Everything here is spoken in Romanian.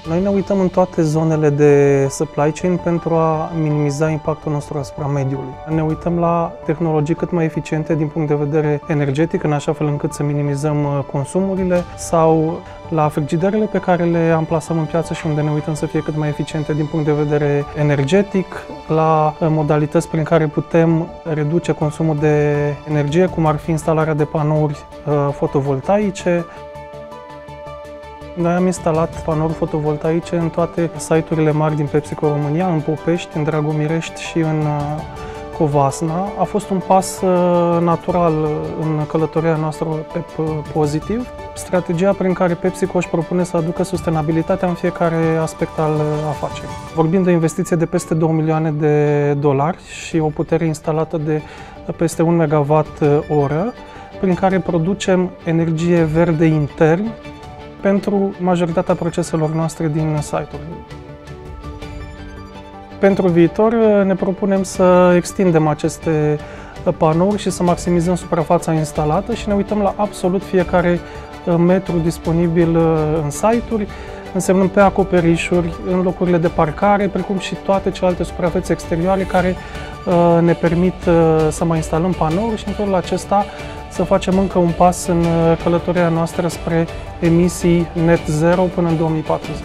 Noi ne uităm în toate zonele de supply chain pentru a minimiza impactul nostru asupra mediului. Ne uităm la tehnologii cât mai eficiente din punct de vedere energetic, în așa fel încât să minimizăm consumurile, sau la frigiderele pe care le amplasăm în piață și unde ne uităm să fie cât mai eficiente din punct de vedere energetic, la modalități prin care putem reduce consumul de energie, cum ar fi instalarea de panouri fotovoltaice. Noi am instalat panouri fotovoltaice în toate site-urile mari din PepsiCo România, în Popești, în Dragomirești și în Covasna. A fost un pas natural în călătoria noastră pe pozitiv. Strategia prin care PepsiCo își propune să aducă sustenabilitatea în fiecare aspect al afacerii. Vorbim de investiție de peste 2 milioane de dolari și o putere instalată de peste 1 MWh, prin care producem energie verde intern pentru majoritatea proceselor noastre din site-uri. Pentru viitor ne propunem să extindem aceste panouri și să maximizăm suprafața instalată și ne uităm la absolut fiecare metru disponibil în site-uri, însemnând pe acoperișuri, în locurile de parcare, precum și toate celelalte suprafețe exterioare care ne permit să mai instalăm panouri și în felul acesta să facem încă un pas în călătoria noastră spre emisii net zero până în 2040.